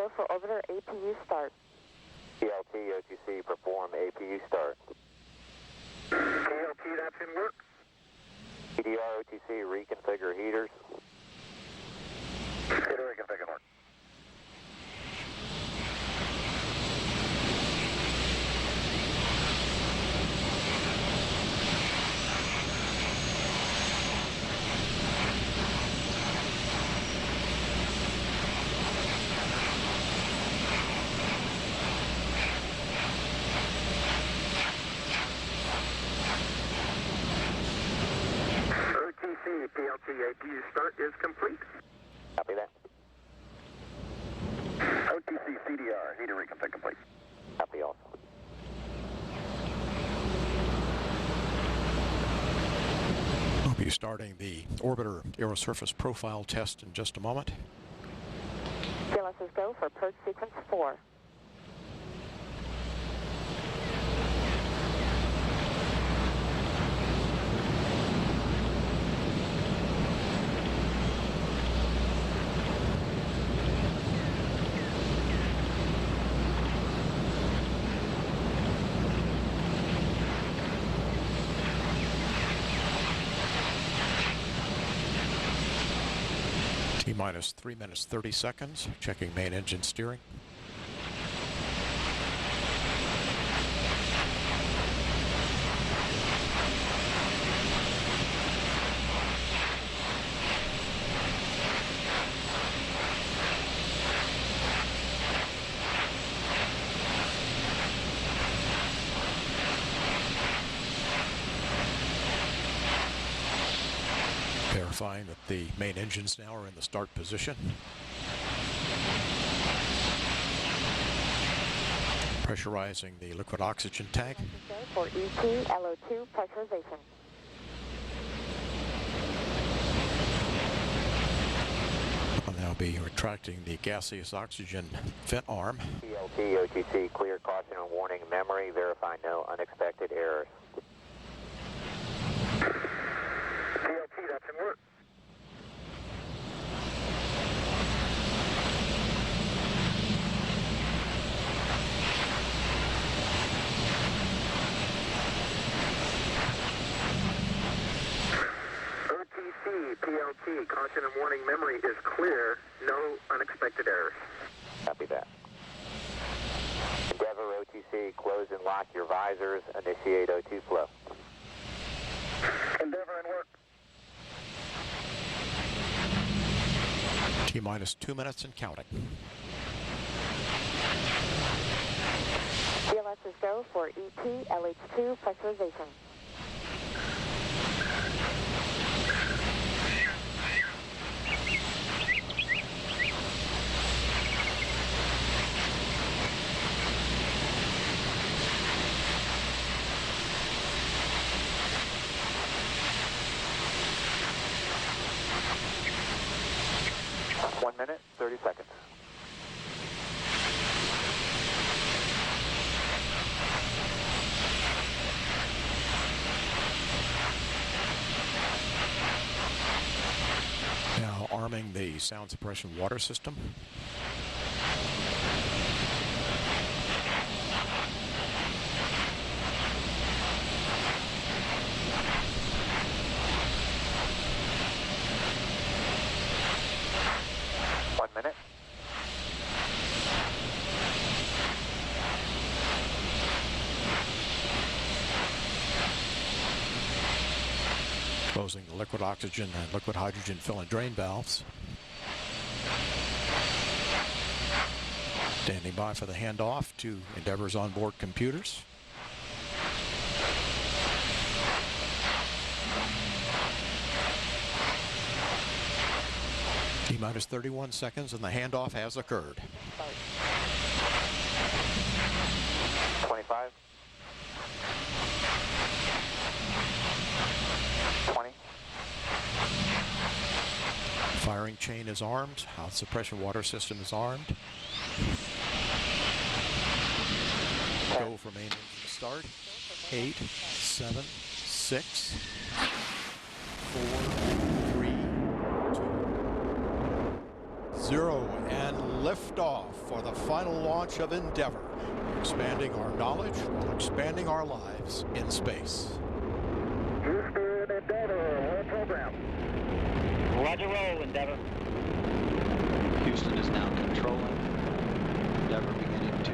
go for orbiter APU start. PLT, OTC, perform APU start. PLT, that's in work. PDR, OTC, reconfigure heaters. Heater reconfigure work. OTC, PLT, APU start is complete. Copy that. OTC, CDR, heater reconfig complete. Copy also. We'll be starting the orbiter aerosurface profile test in just a moment. CLS's go for purge sequence 4. T-minus 3 minutes 30 seconds, checking main engine steering. Verifying that the main engines now are in the start position. Pressurizing the liquid oxygen tank. Go for ET LO2 pressurization. I'll now be retracting the gaseous oxygen vent arm. PLT, OTC, clear, caution and warning, memory, verify no unexpected errors. PLT, that's in work. OTC, PLT, caution and warning memory is clear. No unexpected errors. Copy that. Endeavour, OTC, close and lock your visors, initiate O2 flow. Endeavour in work. T-minus 2 minutes and counting. CLS's go for ET LH2 pressurization. One minute, 30 seconds. Now arming the sound suppression water system. One minute. Closing the liquid oxygen and liquid hydrogen fill and drain valves. Standing by for the handoff to Endeavour's onboard computers. T-minus 31 seconds and the handoff has occurred. 25. 20. Firing chain is armed. Sound suppression water system is armed. Go for main engine start. 8, 7, 6, 4, 3, 2, 0. 0 and liftoff for the final launch of Endeavour, expanding our knowledge while expanding our lives in space. Houston, Endeavour, roll program. Roger, roll, Endeavour. Houston is now controlling. Endeavour beginning to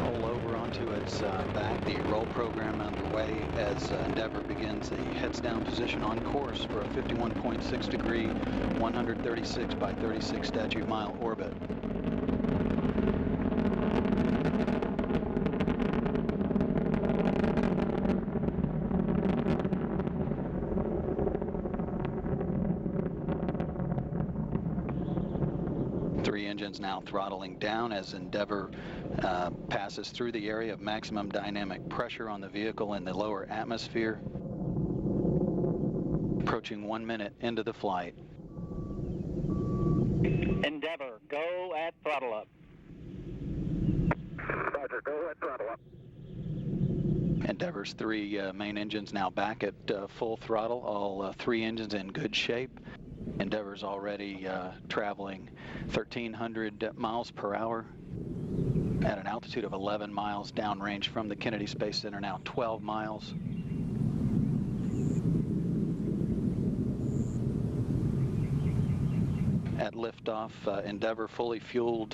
roll over onto its back. The roll program underway as Endeavour begins the heads down position on course for a 51.6 degree, 136 by 36 statute mile orbit. Three engines now throttling down as Endeavour passes through the area of maximum dynamic pressure on the vehicle in the lower atmosphere. Approaching 1 minute into the flight. Endeavour, go at throttle up. Roger, go at throttle up. Endeavour's three main engines now back at full throttle, all three engines in good shape. Endeavour's already traveling 1,300 miles per hour at an altitude of 11 miles downrange from the Kennedy Space Center, now 12 miles. At liftoff, Endeavour fully fueled,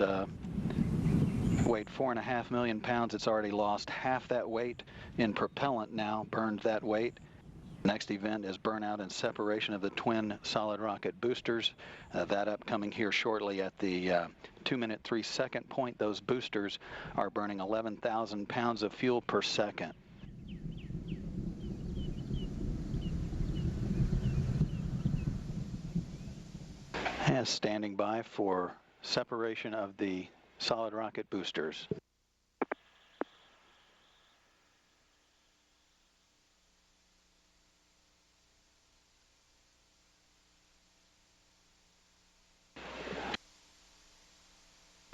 weighed 4.5 million pounds. It's already lost half that weight in propellant now, burned that weight. Next event is burnout and separation of the twin solid rocket boosters. That upcoming here shortly at the 2 minute 3 second point. Those boosters are burning 11,000 pounds of fuel per second. And standing by for separation of the solid rocket boosters.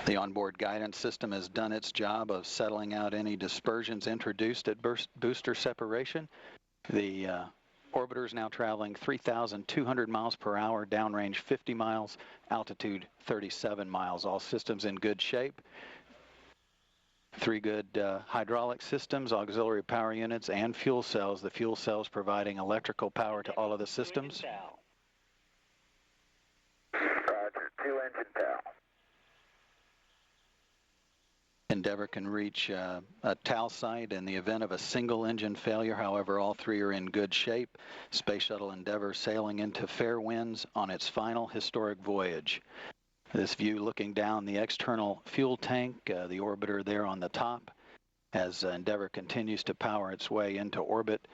The onboard guidance system has done its job of settling out any dispersions introduced at booster separation. The orbiter is now traveling 3,200 miles per hour, downrange 50 miles, altitude 37 miles. All systems in good shape. Three good hydraulic systems, auxiliary power units, and fuel cells. The fuel cells providing electrical power to all of the systems. Roger, 2 engine TAL. Endeavour can reach a TAL site in the event of a single engine failure. However, all three are in good shape. Space Shuttle Endeavour sailing into fair winds on its final historic voyage. This view looking down the external fuel tank, the orbiter there on the top, as Endeavour continues to power its way into orbit,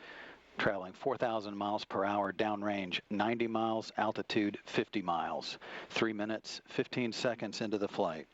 traveling 4,000 miles per hour, downrange 90 miles, altitude 50 miles. 3 minutes, 15 seconds into the flight.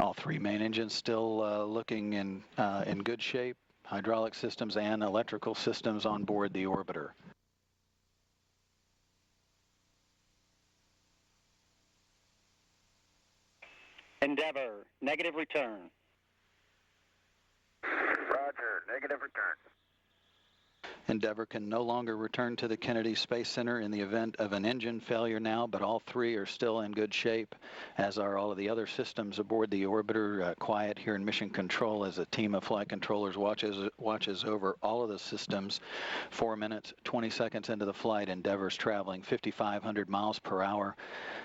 All three main engines still looking in good shape. Hydraulic systems and electrical systems on board the orbiter. Endeavour, negative return. Roger, negative return. Endeavour can no longer return to the Kennedy Space Center in the event of an engine failure now, but all three are still in good shape, as are all of the other systems aboard the orbiter. Quiet here in Mission Control as a team of flight controllers watches over all of the systems. 4 minutes, 20 seconds into the flight, Endeavour's traveling 5,500 miles per hour.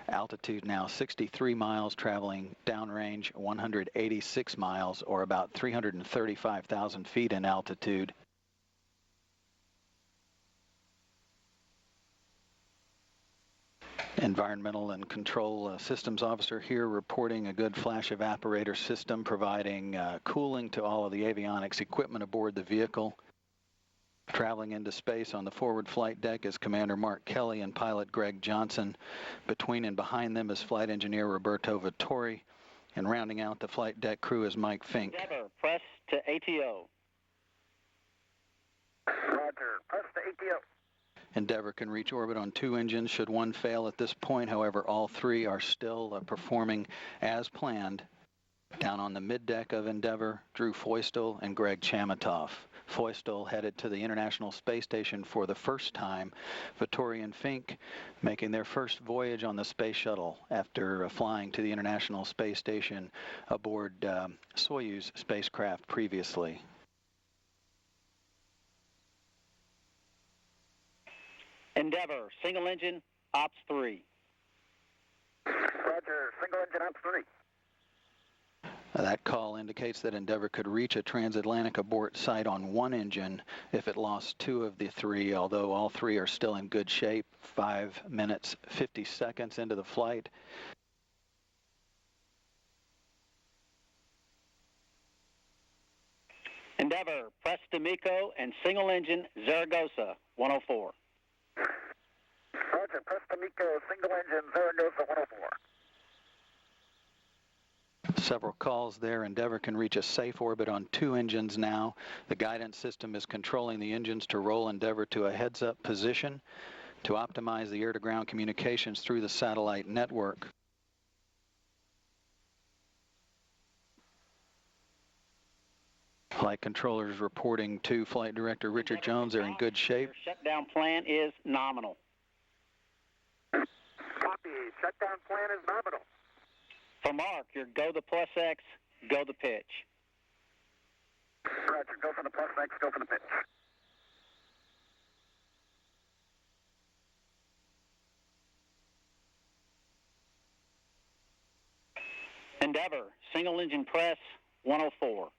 Altitude now 63 miles, traveling downrange 186 miles, or about 335,000 feet in altitude. Environmental and Control Systems Officer here reporting a good flash evaporator system providing cooling to all of the avionics equipment aboard the vehicle. Traveling into space on the forward flight deck is Commander Mark Kelly and pilot Greg Johnson. Between and behind them is flight engineer Roberto Vittori. And rounding out the flight deck crew is Mike Fink. Endeavour, press to ATO. Roger, press to ATO. Endeavour can reach orbit on 2 engines should one fail at this point. However, all 3 are still performing as planned. Down on the middeck of Endeavour, Drew Feustel and Greg Chamitoff. Feustel headed to the International Space Station for the first time. Vittori and Fink making their first voyage on the Space Shuttle after flying to the International Space Station aboard Soyuz spacecraft previously. Endeavour, single engine, Ops 3. Roger, single engine Ops 3. That call indicates that Endeavour could reach a transatlantic abort site on 1 engine if it lost 2 of the 3, although all 3 are still in good shape. 5 minutes, 50 seconds into the flight. Endeavour, press to MECO and single engine Zaragoza, 104. Roger, press to MECO, single engine Zaragoza 104. Several calls there. Endeavour can reach a safe orbit on 2 engines now. The guidance system is controlling the engines to roll Endeavour to a heads-up position to optimize the air-to-ground communications through the satellite network. Flight controllers reporting to Flight Director Richard Jones they're in good shape. Your shutdown plan is nominal. Copy, shutdown plan is nominal. For Mark, your go the plus X, go the pitch. Roger, go for the plus X, go for the pitch. Endeavour, single engine press, 104.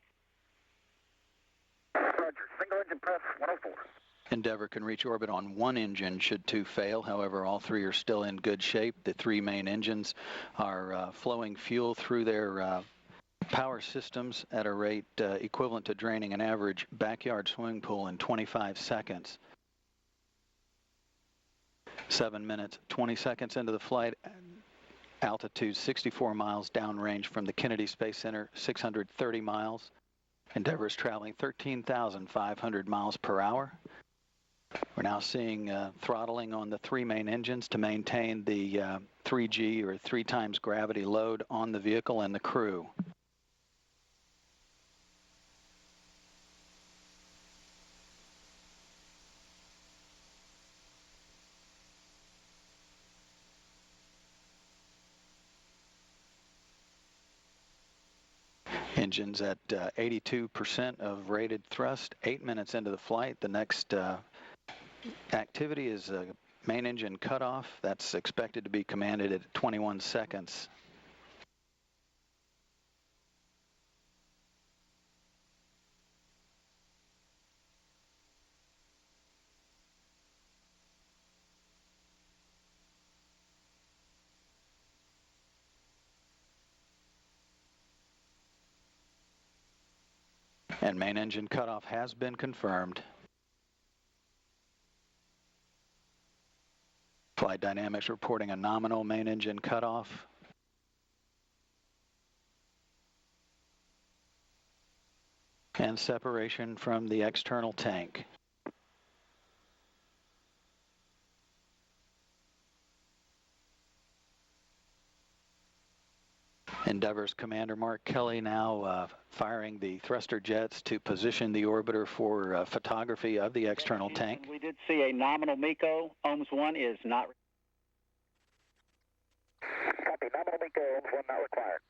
Roger, single engine press, 104. Endeavour can reach orbit on 1 engine should 2 fail. However, all 3 are still in good shape. The 3 main engines are flowing fuel through their power systems at a rate equivalent to draining an average backyard swimming pool in 25 seconds. 7 minutes, 20 seconds into the flight. Altitude 64 miles downrange from the Kennedy Space Center, 630 miles. Endeavour is traveling 13,500 miles per hour. We're now seeing throttling on the 3 main engines to maintain the 3G or 3 times gravity load on the vehicle and the crew. Engines at 82% of rated thrust, 8 minutes into the flight. The next activity is main engine cutoff. That's expected to be commanded at 21 seconds. And main engine cutoff has been confirmed. Flight Dynamics reporting a nominal main engine cutoff. And separation from the external tank. Endeavour's Commander Mark Kelly now firing the thruster jets to position the orbiter for photography of the external tank. We did see a nominal MECO. OMS 1 is not. Copy, nominal MECO, OMS 1 not required.